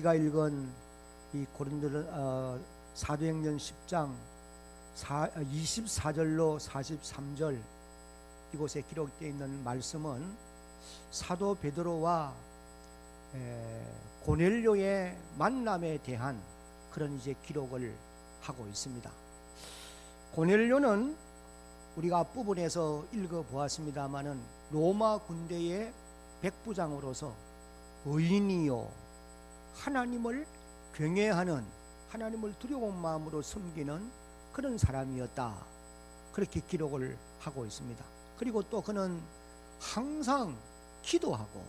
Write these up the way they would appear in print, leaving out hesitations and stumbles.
우리가 읽은 이 고린도 사도행전 10장 24절로 43절 이곳에 기록되어 있는 말씀은 사도 베드로와 고넬료의 만남에 대한 그런 이제 기록을 하고 있습니다. 고넬료는 우리가 앞부분에서 읽어보았습니다마는 로마 군대의 백부장으로서 의인이요 하나님을 경외하는, 하나님을 두려운 마음으로 섬기는 그런 사람이었다, 그렇게 기록을 하고 있습니다. 그리고 또 그는 항상 기도하고,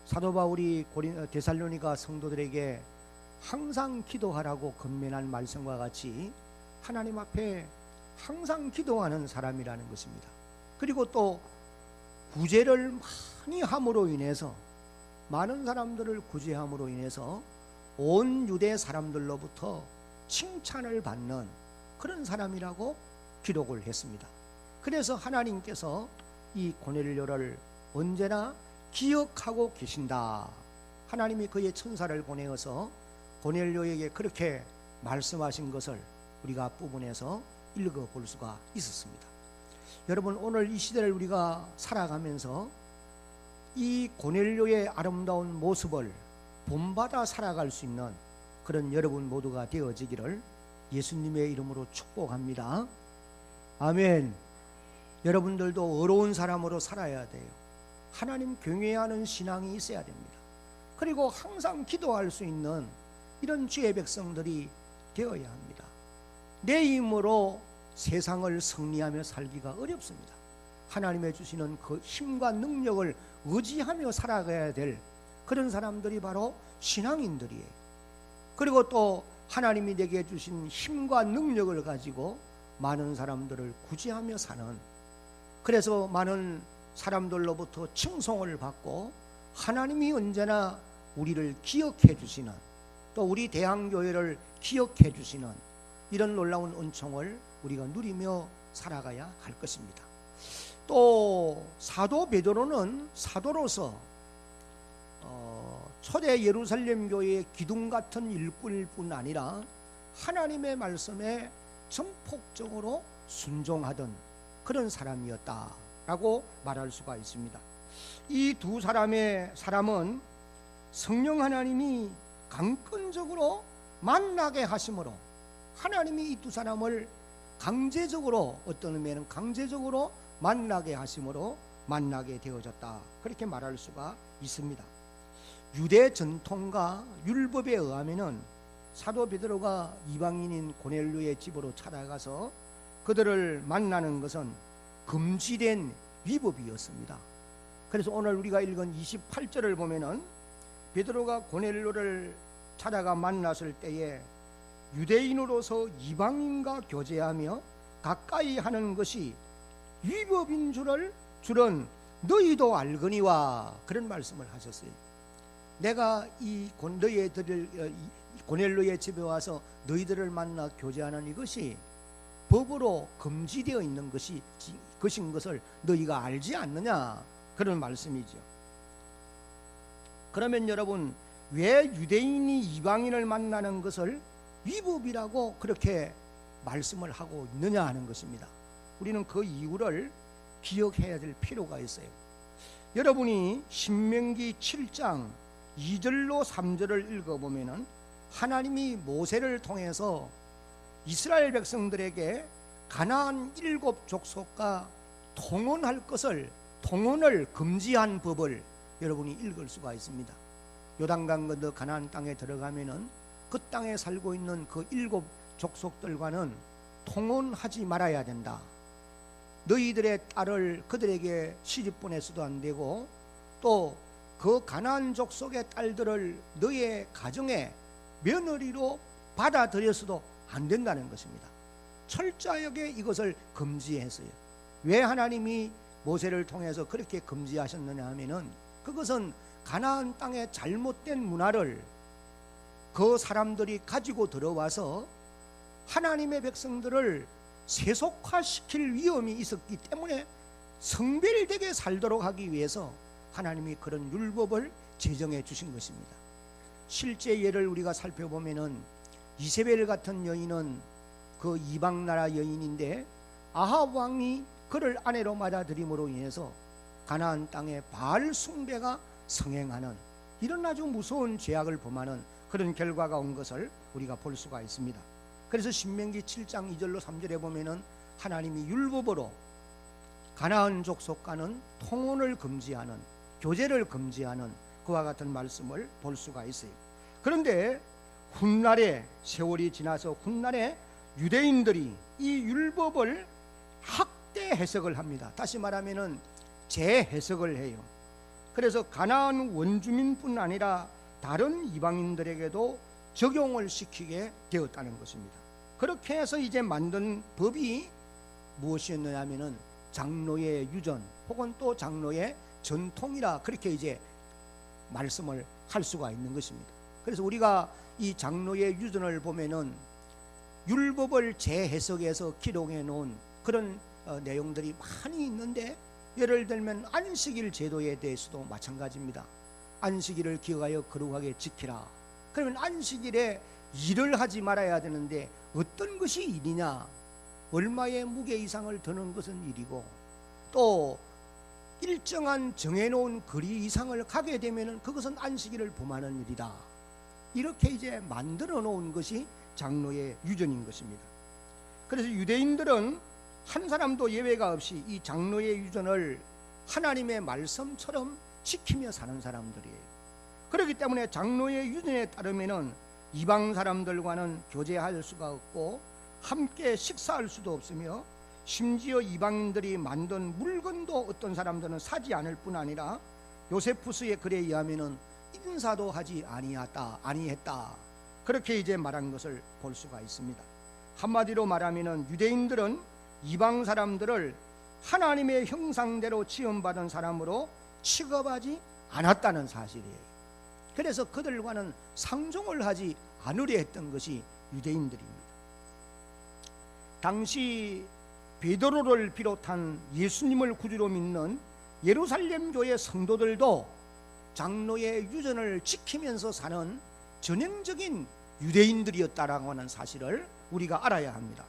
사도 바울이 데살로니가 성도들에게 항상 기도하라고 권면한 말씀과 같이 하나님 앞에 항상 기도하는 사람이라는 것입니다. 그리고 또 구제를 많이 함으로 인해서, 많은 사람들을 구제함으로 인해서 온 유대 사람들로부터 칭찬을 받는 그런 사람이라고 기록을 했습니다. 그래서 하나님께서 이 고넬료를 언제나 기억하고 계신다, 하나님이 그의 천사를 보내어서 고넬료에게 그렇게 말씀하신 것을 우리가 앞부분에서 읽어볼 수가 있었습니다. 여러분, 오늘 이 시대를 우리가 살아가면서 이 고넬료의 아름다운 모습을 본받아 살아갈 수 있는 그런 여러분 모두가 되어지기를 예수님의 이름으로 축복합니다. 아멘. 여러분들도 어려운 사람으로 살아야 돼요. 하나님 경외하는 신앙이 있어야 됩니다. 그리고 항상 기도할 수 있는 이런 주의 백성들이 되어야 합니다. 내 힘으로 세상을 승리하며 살기가 어렵습니다. 하나님의 주시는 그 힘과 능력을 의지하며 살아가야 될 그런 사람들이 바로 신앙인들이에요. 그리고 또 하나님이 내게 주신 힘과 능력을 가지고 많은 사람들을 구제하며 사는, 그래서 많은 사람들로부터 칭송을 받고 하나님이 언제나 우리를 기억해 주시는, 또 우리 대항교회를 기억해 주시는 이런 놀라운 은총을 우리가 누리며 살아가야 할 것입니다. 또 사도 베드로는 사도로서 초대 예루살렘 교회의 기둥 같은 일꾼일 뿐 아니라 하나님의 말씀에 전폭적으로 순종하던 그런 사람이었다라고 말할 수가 있습니다. 이 두 사람은 성령 하나님이 강권적으로 만나게 하심으로 하나님이 이 두 사람을 강제적으로, 어떤 의미에는 강제적으로 만나게 하심으로 만나게 되어졌다, 그렇게 말할 수가 있습니다. 유대 전통과 율법에 의하면은 사도 베드로가 이방인인 고넬료의 집으로 찾아가서 그들을 만나는 것은 금지된 위법이었습니다. 그래서 오늘 우리가 읽은 28절을 보면은 베드로가 고넬료를 찾아가 만났을 때에 유대인으로서 이방인과 교제하며 가까이 하는 것이 위법인 줄은 너희도 알거니와, 그런 말씀을 하셨어요. 내가 이 고넬료의 집에 와서 너희들을 만나 교제하는 이것이 법으로 금지되어 있는 것인 것을 너희가 알지 않느냐, 그런 말씀이죠. 그러면 여러분, 왜 유대인이 이방인을 만나는 것을 위법이라고 그렇게 말씀을 하고 있느냐 하는 것입니다. 우리는 그 이유를 기억해야 될 필요가 있어요. 여러분이 신명기 7장 2절로 3절을 읽어보면은 하나님이 모세를 통해서 이스라엘 백성들에게 가나안 7 족속과 통혼을 금지한 법을 여러분이 읽을 수가 있습니다. 요단강 건너 가나안 땅에 들어가면은 그 땅에 살고 있는 그 7 족속들과는 통혼하지 말아야 된다. 너희들의 딸을 그들에게 시집 보내서도 안 되고, 또 그 가나안 족속의 딸들을 너희의 가정에 며느리로 받아들여서도 안 된다는 것입니다. 철저하게 이것을 금지했어요. 왜 하나님이 모세를 통해서 그렇게 금지하셨느냐 하면은, 그것은 가나안 땅의 잘못된 문화를 그 사람들이 가지고 들어와서 하나님의 백성들을 세속화시킬 위험이 있었기 때문에 성별되게 살도록 하기 위해서 하나님이 그런 율법을 제정해 주신 것입니다. 실제 예를 우리가 살펴보면은 이세벨 같은 여인은 그 이방 나라 여인인데 아합 왕이 그를 아내로 맞아들임으로 인해서 가나안 땅에 바알 숭배가 성행하는 이런 아주 무서운 죄악을 범하는 그런 결과가 온 것을 우리가 볼 수가 있습니다. 그래서 신명기 7장 2절로 3절에 보면은 하나님이 율법으로 가나안 족속과는 통혼을 금지하는, 교제를 금지하는 그와 같은 말씀을 볼 수가 있어요. 그런데 훗날에, 세월이 지나서 훗날에 유대인들이 이 율법을 학대 해석을 합니다. 다시 말하면은 재해석을 해요. 그래서 가나안 원주민뿐 아니라 다른 이방인들에게도 적용을 시키게 되었다는 것입니다. 그렇게 해서 이제 만든 법이 무엇이었느냐면은 장로의 유전 혹은 또 장로의 전통이라 그렇게 이제 말씀을 할 수가 있는 것입니다. 그래서 우리가 이 장로의 유전을 보면은 율법을 재해석해서 기록해 놓은 그런 내용들이 많이 있는데, 예를 들면 안식일 제도에 대해서도 마찬가지입니다. 안식일을 기억하여 거룩하게 지키라. 그러면 안식일에 일을 하지 말아야 되는데 어떤 것이 일이냐? 얼마의 무게 이상을 드는 것은 일이고, 또 일정한 정해놓은 거리 이상을 가게 되면 그것은 안식일을 범하는 일이다. 이렇게 이제 만들어 놓은 것이 장로의 유전인 것입니다. 그래서 유대인들은 한 사람도 예외가 없이 이 장로의 유전을 하나님의 말씀처럼 지키며 사는 사람들이에요. 그렇기 때문에 장로의 유전에 따르면은 이방 사람들과는 교제할 수가 없고 함께 식사할 수도 없으며, 심지어 이방인들이 만든 물건도 어떤 사람들은 사지 않을 뿐 아니라 요세푸스의 글에 의하면은 인사도 하지 아니했다. 그렇게 이제 말한 것을 볼 수가 있습니다. 한마디로 말하면은 유대인들은 이방 사람들을 하나님의 형상대로 지음받은 사람으로 취급하지 않았다는 사실이에요. 그래서 그들과는 상종을 하지 않으려 했던 것이 유대인들입니다. 당시 베드로를 비롯한 예수님을 구주로 믿는 예루살렘 교회 성도들도 장로의 유전을 지키면서 사는 전형적인 유대인들이었다라고 하는 사실을 우리가 알아야 합니다.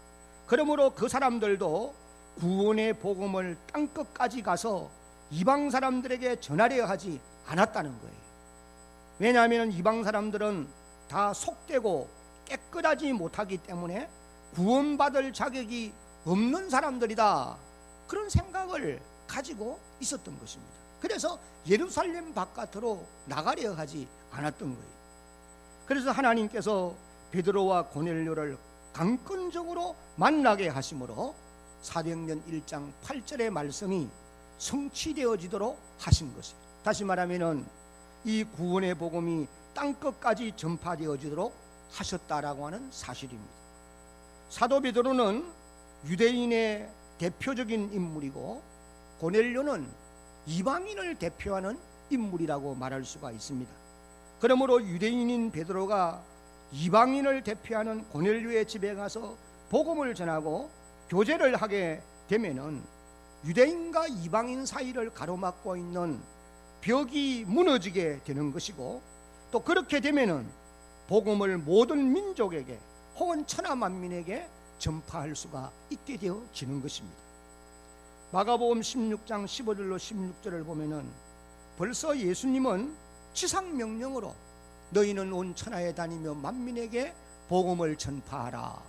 그러므로 그 사람들도 구원의 복음을 땅끝까지 가서 이방 사람들에게 전하려 하지 않았다는 거예요. 왜냐하면 이방 사람들은 다 속되고 깨끗하지 못하기 때문에 구원받을 자격이 없는 사람들이다, 그런 생각을 가지고 있었던 것입니다. 그래서 예루살렘 바깥으로 나가려 하지 않았던 거예요. 그래서 하나님께서 베드로와 고넬료를 강권적으로 만나게 하심으로 사도행전 1장 8절의 말씀이 성취되어지도록 하신 것이에요. 다시 말하면은 이 구원의 복음이 땅끝까지 전파되어지도록 하셨다라고 하는 사실입니다. 사도 베드로는 유대인의 대표적인 인물이고 고넬료는 이방인을 대표하는 인물이라고 말할 수가 있습니다. 그러므로 유대인인 베드로가 이방인을 대표하는 고넬료의 집에 가서 복음을 전하고 교제를 하게 되면은 유대인과 이방인 사이를 가로막고 있는 벽이 무너지게 되는 것이고, 또 그렇게 되면은 복음을 모든 민족에게 혹은 천하만민에게 전파할 수가 있게 되어지는 것입니다. 마가복음 16장 15절로 16절을 보면은 벌써 예수님은 지상명령으로 너희는 온 천하에 다니며 만민에게 복음을 전파하라.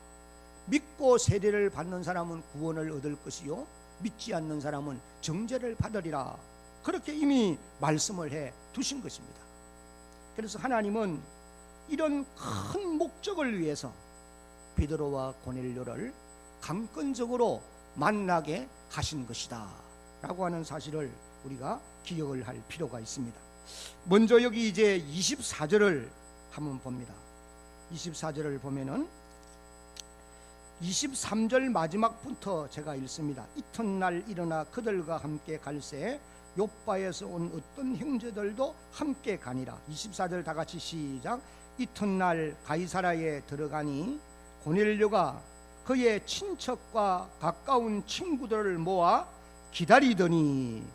믿고 세례를 받는 사람은 구원을 얻을 것이요 믿지 않는 사람은 정죄를 받으리라. 그렇게 이미 말씀을 해 두신 것입니다. 그래서 하나님은 이런 큰 목적을 위해서 베드로와 고넬료를 강권적으로 만나게 하신 것이다 라고 하는 사실을 우리가 기억을 할 필요가 있습니다. 먼저 여기 이제 24절을 한번 봅니다. 24절을 보면은 23절 마지막부터 제가 읽습니다. 이튿날 일어나 그들과 함께 갈새 욥바에서 온 어떤 형제들도 함께 가니라. 24절 다 같이 시작. 이튿날 가이사라에 들어가니 고넬료가 그의 친척과 가까운 친구들을 모아 기다리더니,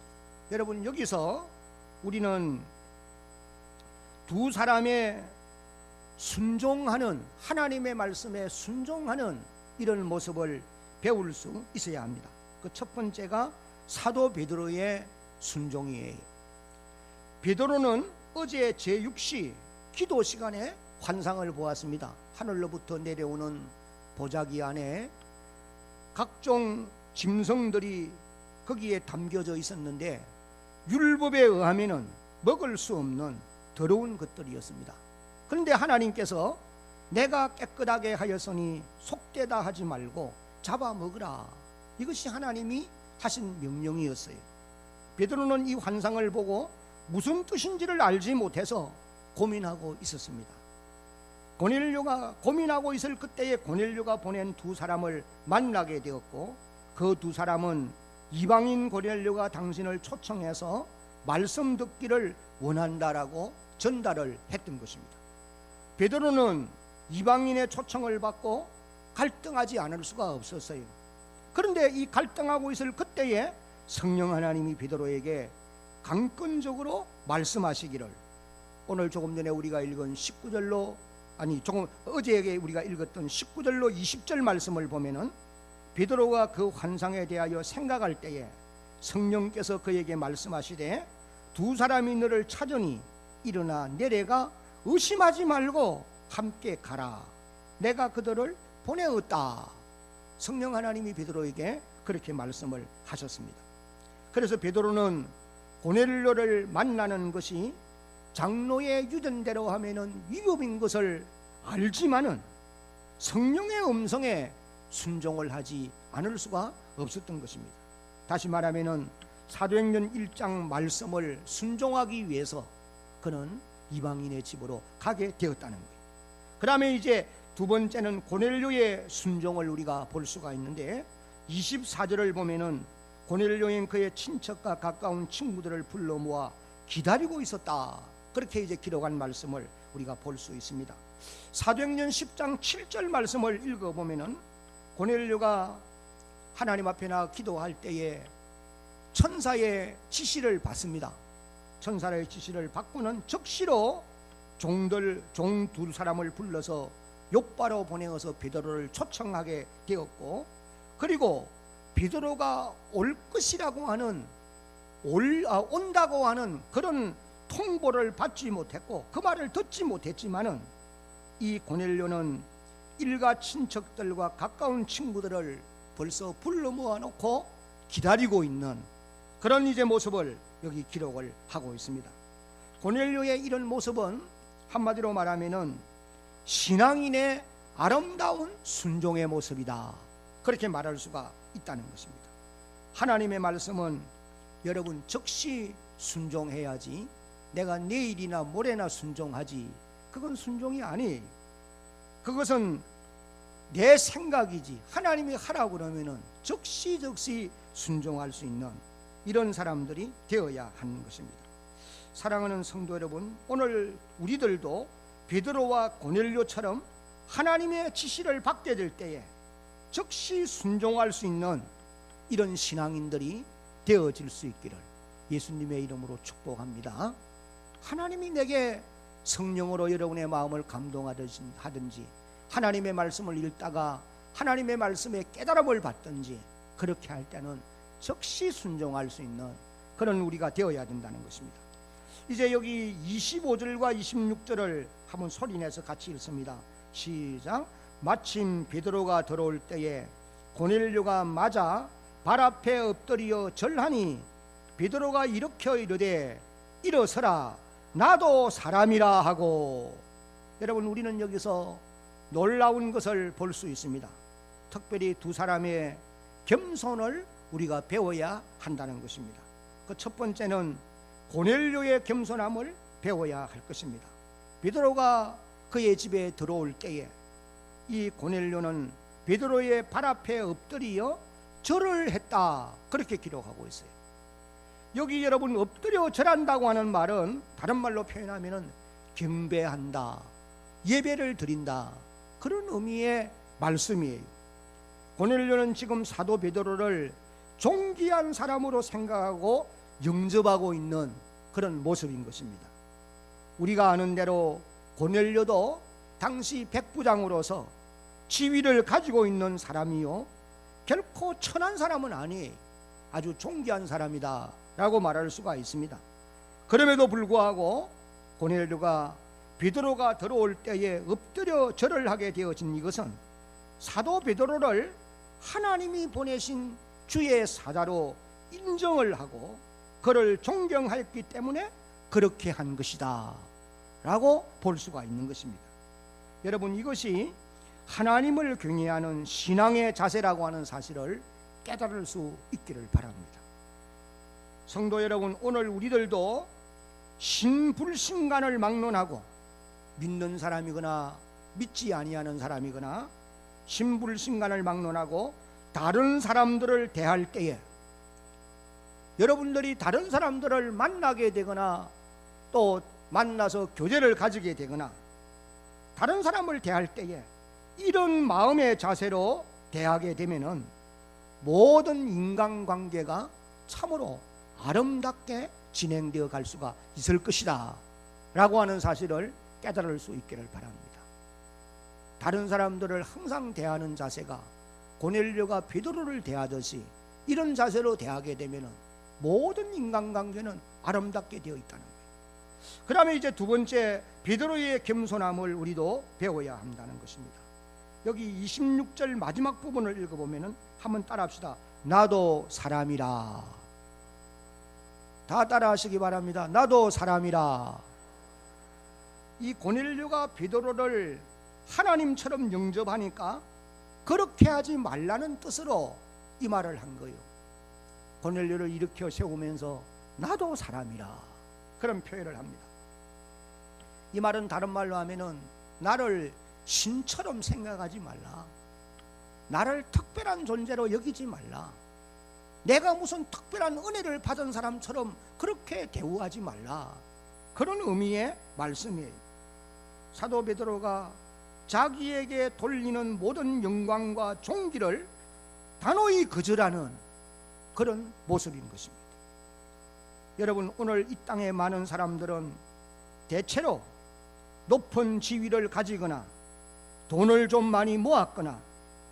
여러분 여기서 우리는 두 사람의 순종하는, 하나님의 말씀에 순종하는 이런 모습을 배울 수 있어야 합니다. 그 첫 번째가 사도 베드로의 순종이에요. 베드로는 어제 제6시 기도 시간에 환상을 보았습니다. 하늘로부터 내려오는 보자기 안에 각종 짐승들이 거기에 담겨져 있었는데 율법에 의하면은 먹을 수 없는 더러운 것들이었습니다. 그런데 하나님께서 내가 깨끗하게 하였으니 속되다 하지 말고 잡아 먹으라, 이것이 하나님이 하신 명령이었어요. 베드로는 이 환상을 보고 무슨 뜻인지를 알지 못해서 고민하고 있었습니다. 고넬료가 고민하고 있을 그때에 고넬료가 보낸 두 사람을 만나게 되었고, 그 두 사람은 이방인 고넬료가 당신을 초청해서 말씀 듣기를 원한다라고 전달을 했던 것입니다. 베드로는 이방인의 초청을 받고 갈등하지 않을 수가 없었어요. 그런데 이 갈등하고 있을 그때에 성령 하나님이 베드로에게 강권적으로 말씀하시기를, 오늘 조금 전에 우리가 읽은 19절로 어제 우리가 읽었던 19절로 20절 말씀을 보면은 베드로가 그 환상에 대하여 생각할 때에 성령께서 그에게 말씀하시되 두 사람이 너를 찾으니 일어나 내려가 의심하지 말고 함께 가라, 내가 그들을 보내었다. 성령 하나님이 베드로에게 그렇게 말씀을 하셨습니다. 그래서 베드로는 고넬료를 만나는 것이 장로의 유전대로 하면은 위법인 것을 알지만은 성령의 음성에 순종을 하지 않을 수가 없었던 것입니다. 다시 말하면은 사도행전 1장 말씀을 순종하기 위해서 그는 이방인의 집으로 가게 되었다는 거예요. 그 다음에 이제 두 번째는 고넬료의 순종을 우리가 볼 수가 있는데 24절을 보면은 고넬료는 그의 친척과 가까운 친구들을 불러 모아 기다리고 있었다, 그렇게 이제 기록한 말씀을 우리가 볼 수 있습니다. 사도행전 10장 7절 말씀을 읽어보면은 고넬료가 하나님 앞에 나가 기도할 때에 천사의 지시를 받습니다. 천사의 지시를 받고는 즉시로 종 두 사람을 불러서 욥바로 보내어서 베드로를 초청하게 되었고, 그리고 베드로가 올 것이라고 하는 온다고 하는 그런 통보를 받지 못했고 그 말을 듣지 못했지만은 이 고넬료는 일가 친척들과 가까운 친구들을 벌써 불러 모아놓고 기다리고 있는 그런 이제 모습을 여기 기록을 하고 있습니다. 고넬료의 이런 모습은 한마디로 말하면은 신앙인의 아름다운 순종의 모습이다, 그렇게 말할 수가 있다는 것입니다. 하나님의 말씀은 여러분 즉시 순종해야지, 내가 내일이나 모레나 순종하지, 그건 순종이 아니에요. 그것은 내 생각이지 하나님이 하라고 그러면은 즉시 순종할 수 있는 이런 사람들이 되어야 하는 것입니다. 사랑하는 성도 여러분, 오늘 우리들도 베드로와 고넬료처럼 하나님의 지시를 받게 될 때에 즉시 순종할 수 있는 이런 신앙인들이 되어질 수 있기를 예수님의 이름으로 축복합니다. 하나님이 내게 성령으로 여러분의 마음을 감동하든지 하나님의 말씀을 읽다가 하나님의 말씀에 깨달음을 받든지 그렇게 할 때는 즉시 순종할 수 있는 그런 우리가 되어야 된다는 것입니다. 이제 여기 25절과 26절을 한번 소리내서 같이 읽습니다. 시작. 마침 베드로가 들어올 때에 고넬료가 맞아 발 앞에 엎드려 절하니 베드로가 일으켜 이르되 일어서라, 나도 사람이라 하고. 여러분, 우리는 여기서 놀라운 것을 볼 수 있습니다. 특별히 두 사람의 겸손을 우리가 배워야 한다는 것입니다. 그 첫 번째는 고넬료의 겸손함을 배워야 할 것입니다. 베드로가 그의 집에 들어올 때에 이 고넬료는 베드로의 발 앞에 엎드려 절을 했다, 그렇게 기록하고 있어요. 여기 여러분 엎드려 절한다고 하는 말은 다른 말로 표현하면 경배한다, 예배를 드린다, 그런 의미의 말씀이에요. 고넬료는 지금 사도 베드로를 존귀한 사람으로 생각하고 영접하고 있는 그런 모습인 것입니다. 우리가 아는 대로 고넬료도 당시 백부장으로서 지위를 가지고 있는 사람이요, 결코 천한 사람은 아니, 아주 존귀한 사람이다 라고 말할 수가 있습니다. 그럼에도 불구하고 고넬료가 베드로가 들어올 때에 엎드려 절을 하게 되어진 이것은 사도 베드로를 하나님이 보내신 주의 사자로 인정을 하고 그를 존경하였기 때문에 그렇게 한 것이다 라고 볼 수가 있는 것입니다. 여러분, 이것이 하나님을 경외하는 신앙의 자세라고 하는 사실을 깨달을 수 있기를 바랍니다. 성도 여러분, 오늘 우리들도 신불신간을 막론하고 믿는 사람이거나 믿지 아니하는 사람이거나 신불신간을 막론하고 다른 사람들을 대할 때에, 여러분들이 다른 사람들을 만나게 되거나 또 만나서 교제를 가지게 되거나 다른 사람을 대할 때에 이런 마음의 자세로 대하게 되면은 모든 인간관계가 참으로 아름답게 진행되어 갈 수가 있을 것이다 라고 하는 사실을 깨달을 수 있기를 바랍니다. 다른 사람들을 항상 대하는 자세가 고넬료가 베드로를 대하듯이 이런 자세로 대하게 되면은 모든 인간관계는 아름답게 되어 있다는 거예요. 그 다음에 이제 두 번째, 베드로의 겸손함을 우리도 배워야 한다는 것입니다. 여기 26절 마지막 부분을 읽어보면은 한번 따라합시다. 나도 사람이라. 다 따라하시기 바랍니다. 나도 사람이라. 이 고넬료가 베드로를 하나님처럼 영접하니까 그렇게 하지 말라는 뜻으로 이 말을 한 거예요. 고넬료를 일으켜 세우면서 나도 사람이라 그런 표현을 합니다. 이 말은 다른 말로 하면은 나를 신처럼 생각하지 말라, 나를 특별한 존재로 여기지 말라, 내가 무슨 특별한 은혜를 받은 사람처럼 그렇게 대우하지 말라, 그런 의미의 말씀이에요. 사도 베드로가 자기에게 돌리는 모든 영광과 존귀를 단호히 거절하는 그런 모습인 것입니다. 여러분, 오늘 이 땅에 많은 사람들은 대체로 높은 지위를 가지거나 돈을 좀 많이 모았거나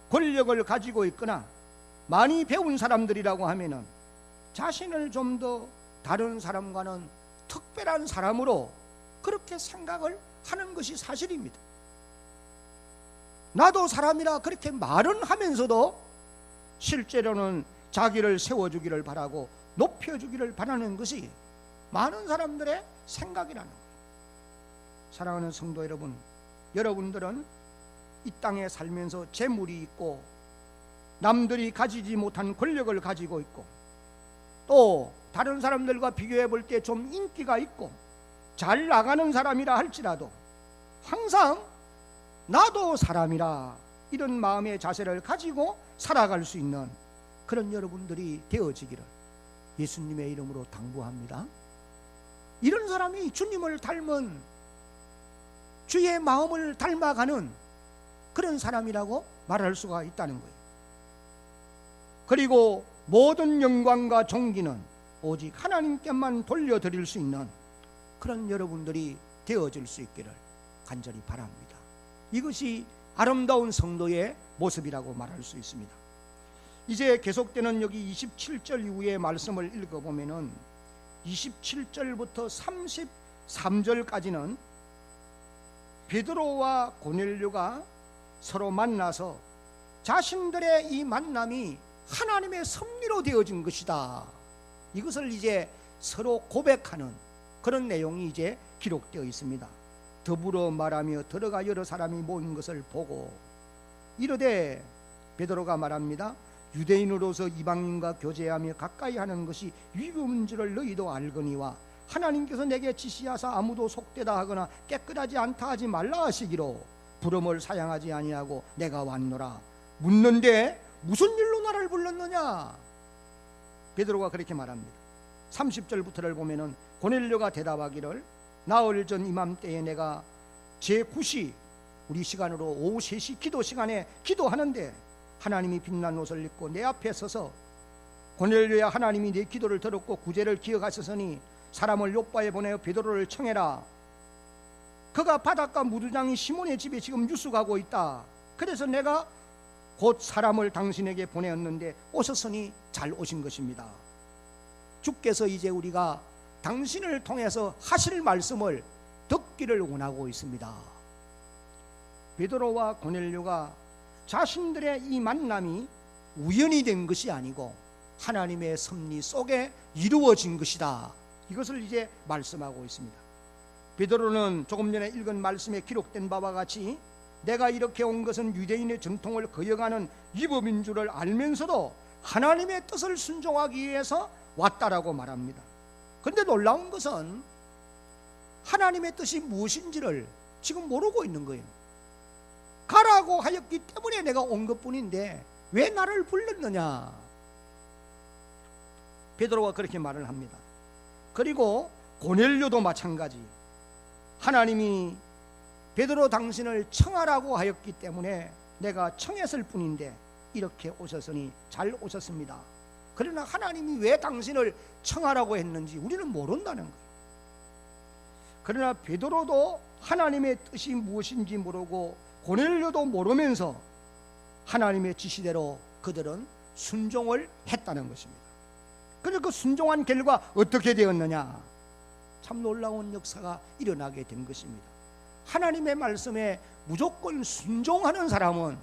권력을 가지고 있거나 많이 배운 사람들이라고 하면은 자신을 좀 더 다른 사람과는 특별한 사람으로 그렇게 생각을 하는 것이 사실입니다. 나도 사람이라 그렇게 말은 하면서도 실제로는 자기를 세워주기를 바라고 높여주기를 바라는 것이 많은 사람들의 생각이라는 거예요. 사랑하는 성도 여러분, 여러분들은 이 땅에 살면서 재물이 있고 남들이 가지지 못한 권력을 가지고 있고 또 다른 사람들과 비교해 볼 때 좀 인기가 있고 잘 나가는 사람이라 할지라도 항상 나도 사람이라 이런 마음의 자세를 가지고 살아갈 수 있는 그런 여러분들이 되어지기를 예수님의 이름으로 당부합니다. 이런 사람이 주님을 닮은, 주의 마음을 닮아가는 그런 사람이라고 말할 수가 있다는 거예요. 그리고 모든 영광과 존귀는 오직 하나님께만 돌려드릴 수 있는 그런 여러분들이 되어질 수 있기를 간절히 바랍니다. 이것이 아름다운 성도의 모습이라고 말할 수 있습니다. 이제 계속되는 여기 27절 이후의 말씀을 읽어보면은 27절부터 33절까지는 베드로와 고넬료가 서로 만나서 자신들의 이 만남이 하나님의 섭리로 되어진 것이다, 이것을 이제 서로 고백하는 그런 내용이 이제 기록되어 있습니다. 더불어 말하며 들어가 여러 사람이 모인 것을 보고 이르되, 베드로가 말합니다. 유대인으로서 이방인과 교제하며 가까이 하는 것이 위험인 줄을 너희도 알거니와 하나님께서 내게 지시하사 아무도 속되다 하거나 깨끗하지 않다 하지 말라 하시기로 부름을 사양하지 아니하고 내가 왔노라. 묻는데 무슨 일로 나를 불렀느냐? 베드로가 그렇게 말합니다. 30절부터를 보면은 고넬료가 대답하기를 나흘 전 이맘때에 내가 제9시 우리 시간으로 오후 3시 기도 시간에 기도하는데 하나님이 빛난 옷을 입고 내 앞에 서서 고넬료야, 하나님이 내 기도를 들었고 구제를 기억하셨으니 사람을 요바에 보내어 베드로를 청해라. 그가 바닷가 무두장이 시몬의 집에 지금 유숙하고 있다. 그래서 내가 곧 사람을 당신에게 보내었는데 오셨으니 잘 오신 것입니다. 주께서 이제 우리가 당신을 통해서 하실 말씀을 듣기를 원하고 있습니다. 베드로와 고넬료가 자신들의 이 만남이 우연이 된 것이 아니고 하나님의 섭리 속에 이루어진 것이다. 이것을 이제 말씀하고 있습니다. 베드로는 조금 전에 읽은 말씀에 기록된 바와 같이 내가 이렇게 온 것은 유대인의 전통을 거역하는 이법인 줄을 알면서도 하나님의 뜻을 순종하기 위해서 왔다라고 말합니다. 그런데 놀라운 것은 하나님의 뜻이 무엇인지를 지금 모르고 있는 거예요. 가라고 하였기 때문에 내가 온 것뿐인데 왜 나를 불렀느냐? 베드로가 그렇게 말을 합니다. 그리고 고넬료도 마찬가지. 하나님이 베드로 당신을 청하라고 하였기 때문에 내가 청했을 뿐인데 이렇게 오셨으니 잘 오셨습니다. 그러나 하나님이 왜 당신을 청하라고 했는지 우리는 모른다는 거예요. 그러나 베드로도 하나님의 뜻이 무엇인지 모르고 고넬료도 모르면서 하나님의 지시대로 그들은 순종을 했다는 것입니다. 그래서 그 순종한 결과 어떻게 되었느냐? 참 놀라운 역사가 일어나게 된 것입니다. 하나님의 말씀에 무조건 순종하는 사람은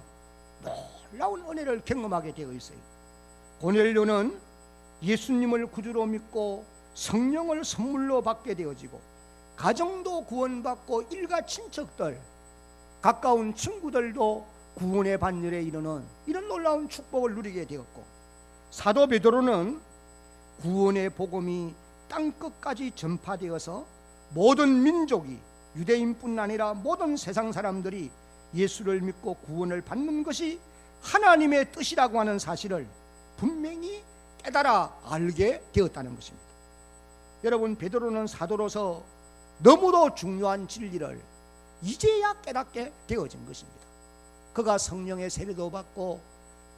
놀라운 은혜를 경험하게 되어 있어요. 고넬료는 예수님을 구주로 믿고 성령을 선물로 받게 되어지고 가정도 구원받고 일가 친척들 가까운 친구들도 구원의 반열에 이르는 이런 놀라운 축복을 누리게 되었고, 사도 베드로는 구원의 복음이 땅끝까지 전파되어서 모든 민족이 유대인뿐 아니라 모든 세상 사람들이 예수를 믿고 구원을 받는 것이 하나님의 뜻이라고 하는 사실을 분명히 깨달아 알게 되었다는 것입니다. 여러분, 베드로는 사도로서 너무도 중요한 진리를 이제야 깨닫게 되어진 것입니다. 그가 성령의 세례도 받고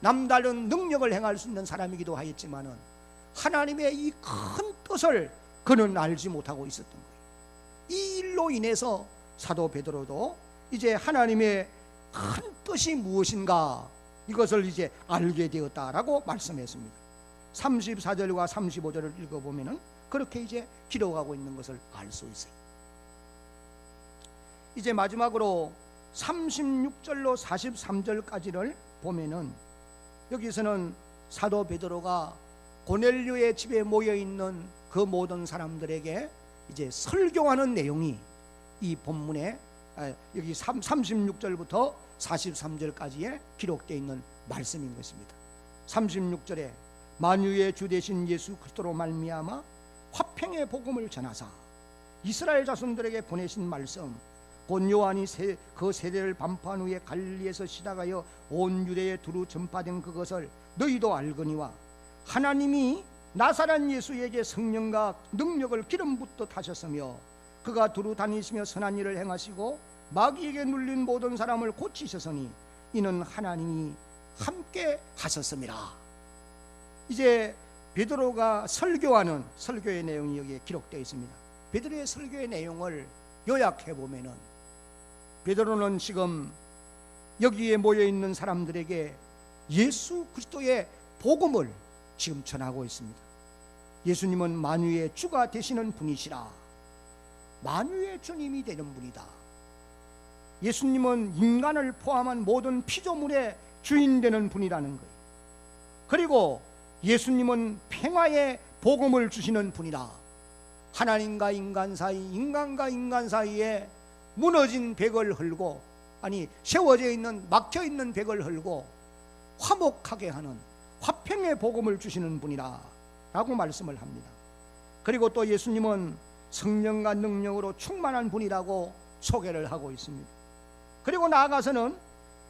남다른 능력을 행할 수 있는 사람이기도 하였지만은 하나님의 이 큰 뜻을 그는 알지 못하고 있었던 거예요. 이 일로 인해서 사도 베드로도 이제 하나님의 큰 뜻이 무엇인가 이것을 이제 알게 되었다라고 말씀했습니다. 34절과 35절을 읽어보면은 그렇게 이제 기록하고 있는 것을 알 수 있어요. 이제 마지막으로 36절로 43절까지를 보면은 여기서는 사도 베드로가 고넬료의 집에 모여 있는 그 모든 사람들에게 이제 설교하는 내용이 이 본문에 여기 36절부터 43절까지에 기록되어 있는 말씀인 것입니다. 36절에 만유의 주 되신 예수 그리스도로 말미암아 화평의 복음을 전하사 이스라엘 자손들에게 보내신 말씀 곧 요한이 그 세례를 반포한 후에 갈릴리에서 시작하여 온 유대에 두루 전파된 그것을 너희도 알거니와 하나님이 나사렛 예수에게 성령과 능력을 기름 붓듯 하셨으며 그가 두루 다니시며 선한 일을 행하시고 마귀에게 눌린 모든 사람을 고치셨으니 이는 하나님이 함께 하셨습니다. 이제 베드로가 설교하는 설교의 내용이 여기에 기록되어 있습니다. 베드로의 설교의 내용을 요약해 보면은 베드로는 지금 여기에 모여 있는 사람들에게 예수 그리스도의 복음을 지금 전하고 있습니다. 예수님은 만유의 주가 되시는 분이시라. 만유의 주님이 되는 분이다. 예수님은 인간을 포함한 모든 피조물의 주인 되는 분이라는 거예요. 그리고 예수님은 평화의 복음을 주시는 분이라. 하나님과 인간 사이, 인간과 인간 사이에 무너진 벽을 헐고 세워져 있는 막혀 있는 벽을 헐고 화목하게 하는 화평의 복음을 주시는 분이라 라고 말씀을 합니다. 그리고 또 예수님은 성령과 능력으로 충만한 분이라고 소개를 하고 있습니다. 그리고 나아가서는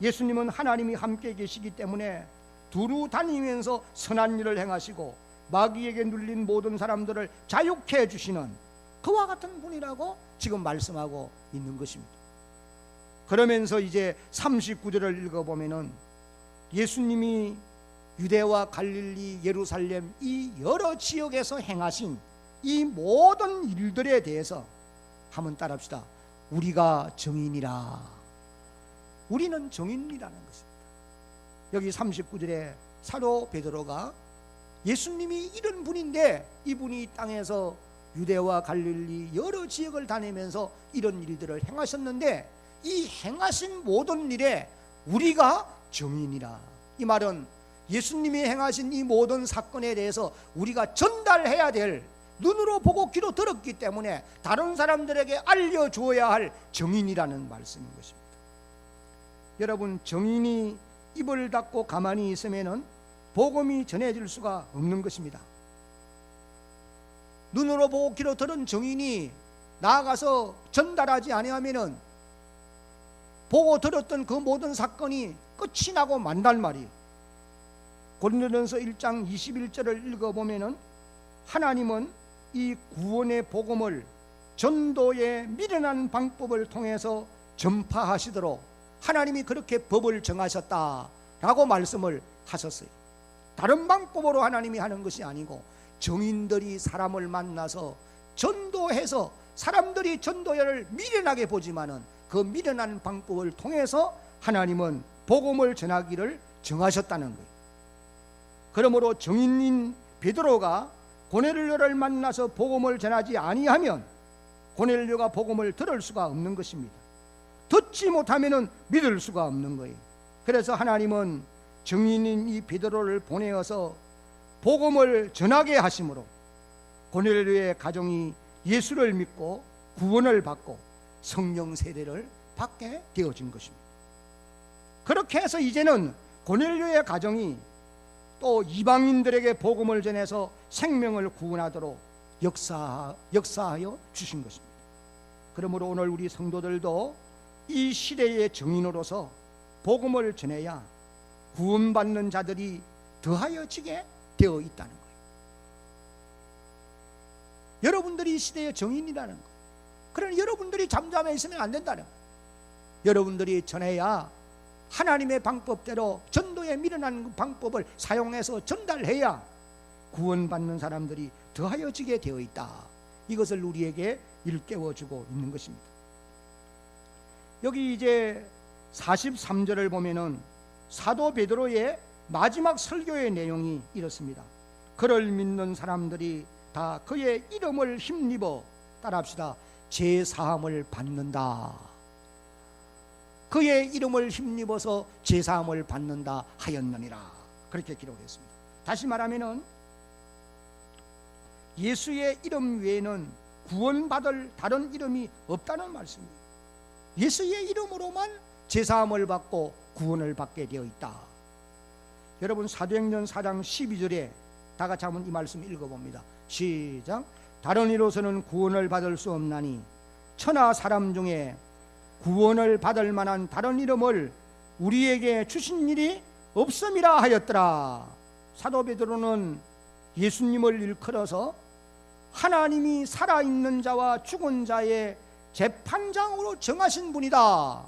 예수님은 하나님이 함께 계시기 때문에 두루 다니면서 선한 일을 행하시고 마귀에게 눌린 모든 사람들을 자유케 해주시는 그와 같은 분이라고 지금 말씀하고 있는 것입니다. 그러면서 이제 39절을 읽어보면은 예수님이 유대와 갈릴리, 예루살렘 이 여러 지역에서 행하신 이 모든 일들에 대해서 한번 따라합시다. 우리가 정인이라. 우리는 정인이라는 것입니다. 여기 39절에 사도 베드로가 예수님이 이런 분인데 이분이 땅에서 유대와 갈릴리 여러 지역을 다니면서 이런 일들을 행하셨는데 이 행하신 모든 일에 우리가 정인이라. 이 말은 예수님이 행하신 이 모든 사건에 대해서 우리가 전달해야 될, 눈으로 보고 귀로 들었기 때문에 다른 사람들에게 알려주어야 할 정인이라는 말씀인 것입니다. 여러분, 정인이 입을 닫고 가만히 있으면은 복음이 전해질 수가 없는 것입니다. 눈으로 보고 귀로 들은 정인이 나아가서 전달하지 아니하면은 보고 들었던 그 모든 사건이 끝이 나고 만단 말이에요. 고린도전서 1장 21절을 읽어보면은 하나님은 이 구원의 복음을 전도의 미련한 방법을 통해서 전파하시도록 하나님이 그렇게 법을 정하셨다라고 말씀을 하셨어요. 다른 방법으로 하나님이 하는 것이 아니고 정인들이 사람을 만나서 전도해서 사람들이 전도를 미련하게 보지만은 그 미련한 방법을 통해서 하나님은 복음을 전하기를 정하셨다는 거예요. 그러므로 정인인 베드로가 고넬료를 만나서 복음을 전하지 아니하면 고넬료가 복음을 들을 수가 없는 것입니다. 듣지 못하면은 믿을 수가 없는 거예요. 그래서 하나님은 정인인 이 베드로를 보내어서 복음을 전하게 하심으로 고넬료의 가정이 예수를 믿고 구원을 받고 성령 세례를 받게 되어진 것입니다. 그렇게 해서 이제는 고넬료의 가정이 또 이방인들에게 복음을 전해서 생명을 구원하도록 역사하여 주신 것입니다. 그러므로 오늘 우리 성도들도 이 시대의 정인으로서 복음을 전해야 구원받는 자들이 더하여지게 되어 있다는 거예요. 여러분들이 이 시대의 정인이라는 거예요. 그러니 여러분들이 잠잠해 있으면 안 된다는 거예요. 여러분들이 전해야 하나님의 방법대로 전도에 미련한 방법을 사용해서 전달해야 구원받는 사람들이 더하여지게 되어 있다. 이것을 우리에게 일깨워주고 있는 것입니다. 여기 이제 43절을 보면은 사도 베드로의 마지막 설교의 내용이 이렇습니다. 그를 믿는 사람들이 다 그의 이름을 힘입어, 따라합시다, 제사함을 받는다. 그의 이름을 힘입어서 제사함을 받는다 하였느니라. 그렇게 기록했습니다. 다시 말하면은 예수의 이름 외에는 구원받을 다른 이름이 없다는 말씀입니다. 예수의 이름으로만 제사함을 받고 구원을 받게 되어 있다. 여러분, 사도행전 4장 12절에 다 같이 한번 이 말씀 읽어봅니다. 시작. 다른 이로서는 구원을 받을 수 없나니 천하 사람 중에 구원을 받을 만한 다른 이름을 우리에게 주신 일이 없음이라 하였더라. 사도 베드로는 예수님을 일컬어서 하나님이 살아있는 자와 죽은 자의 재판장으로 정하신 분이다.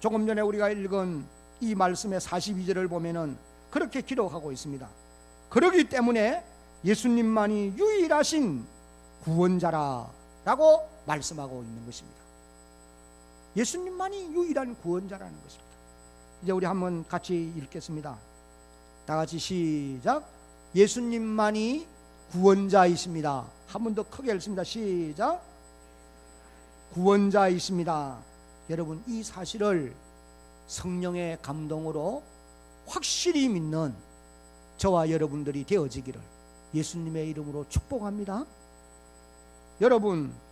조금 전에 우리가 읽은 이 말씀의 42절을 보면은 그렇게 기록하고 있습니다. 그러기 때문에 예수님만이 유일하신 구원자라라고 말씀하고 있는 것입니다. 예수님만이 유일한 구원자라는 것입니다. 이제 우리 한번 같이 읽겠습니다. 다 같이 시작. 예수님만이 구원자이십니다. 한 번 더 크게 읽습니다. 시작. 구원자이십니다. 여러분, 이 사실을 성령의 감동으로 확실히 믿는 저와 여러분들이 되어지기를 예수님의 이름으로 축복합니다.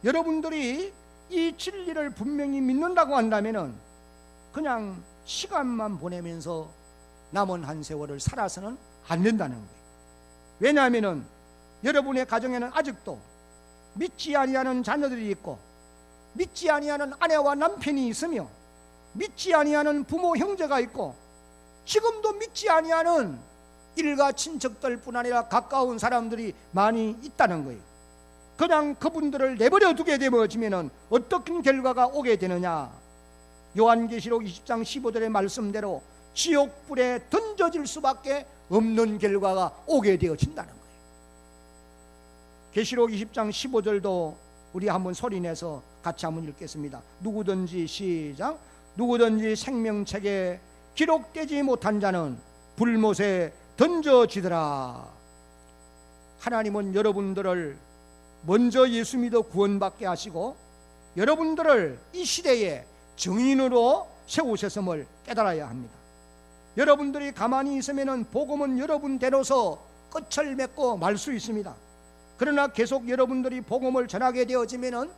여러분들이 이 진리를 분명히 믿는다고 한다면은 그냥 시간만 보내면서 남은 한 세월을 살아서는 안 된다는 거예요. 왜냐하면은 여러분의 가정에는 아직도 믿지 아니하는 자녀들이 있고, 믿지 아니하는 아내와 남편이 있으며, 믿지 아니하는 부모 형제가 있고, 지금도 믿지 아니하는 일가 친척들뿐 아니라 가까운 사람들이 많이 있다는 거예요. 그냥 그분들을 내버려 두게 되어지면 어떤 결과가 오게 되느냐? 요한계시록 20장 15절의 말씀대로 지옥불에 던져질 수밖에 없는 결과가 오게 되어진다는 거예요. 계시록 20장 15절도 우리 한번 소리내서 같이 한번 읽겠습니다. 누구든지 시작. 누구든지 생명책에 기록되지 못한 자는 불못에 던져지더라. 하나님은 여러분들을 먼저 예수 믿어 구원받게 하시고 여러분들을 이 시대에 증인으로 세우셨음을 깨달아야 합니다. 여러분들이 가만히 있으면 복음은 여러분대로서 끝을 맺고 말 수 있습니다. 그러나 계속 여러분들이 복음을 전하게 되어지면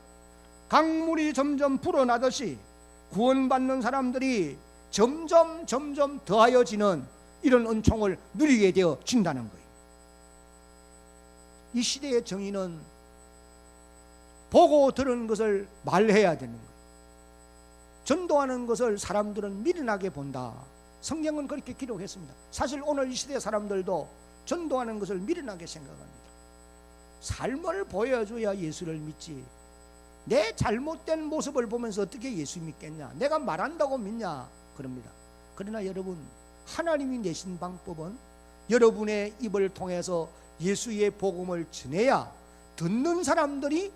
강물이 점점 불어나듯이 구원받는 사람들이 점점 더하여지는 이런 은총을 누리게 되어진다는 거예요. 이 시대의 정의는 보고 들은 것을 말해야 되는 거예요. 전도하는 것을 사람들은 미련하게 본다. 성경은 그렇게 기록했습니다. 사실 오늘 이 시대 사람들도 전도하는 것을 미련하게 생각합니다. 삶을 보여줘야 예수를 믿지, 내 잘못된 모습을 보면서 어떻게 예수 믿겠냐, 내가 말한다고 믿냐 그럽니다. 그러나 여러분, 하나님이 내신 방법은 여러분의 입을 통해서 예수의 복음을 전해야 듣는 사람들이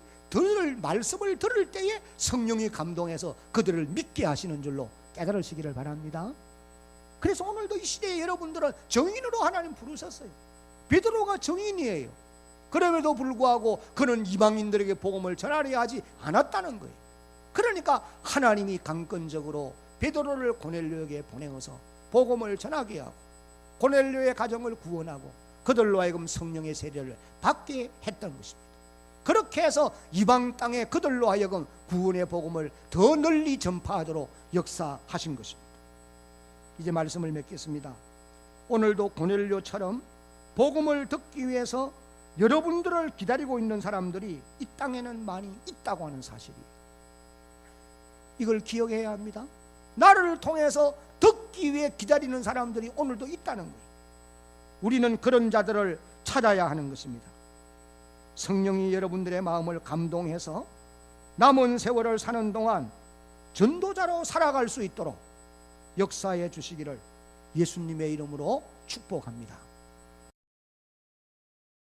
말씀을 들을 때에 성령이 감동해서 그들을 믿게 하시는 줄로 깨달으시기를 바랍니다. 그래서 오늘도 이 시대에 여러분들은 정인으로 하나님 부르셨어요. 베드로가 정인이에요. 그럼에도 불구하고 그는 이방인들에게 복음을 전하려 하지 않았다는 거예요. 그러니까 하나님이 강권적으로 베드로를 고넬료에게 보내어서 복음을 전하게 하고 고넬료의 가정을 구원하고 그들로 하여금 성령의 세례를 받게 했던 것입니다. 그렇게 해서 이방 땅에 그들로 하여금 구원의 복음을 더 널리 전파하도록 역사하신 것입니다. 이제 말씀을 맺겠습니다. 오늘도 고넬료처럼 복음을 듣기 위해서 여러분들을 기다리고 있는 사람들이 이 땅에는 많이 있다고 하는 사실이에요. 이걸 기억해야 합니다. 나를 통해서 듣기 위해 기다리는 사람들이 오늘도 있다는 거예요. 우리는 그런 자들을 찾아야 하는 것입니다. 성령이 여러분들의 마음을 감동해서 남은 세월을 사는 동안 전도자로 살아갈 수 있도록 역사해 주시기를 예수님의 이름으로 축복합니다.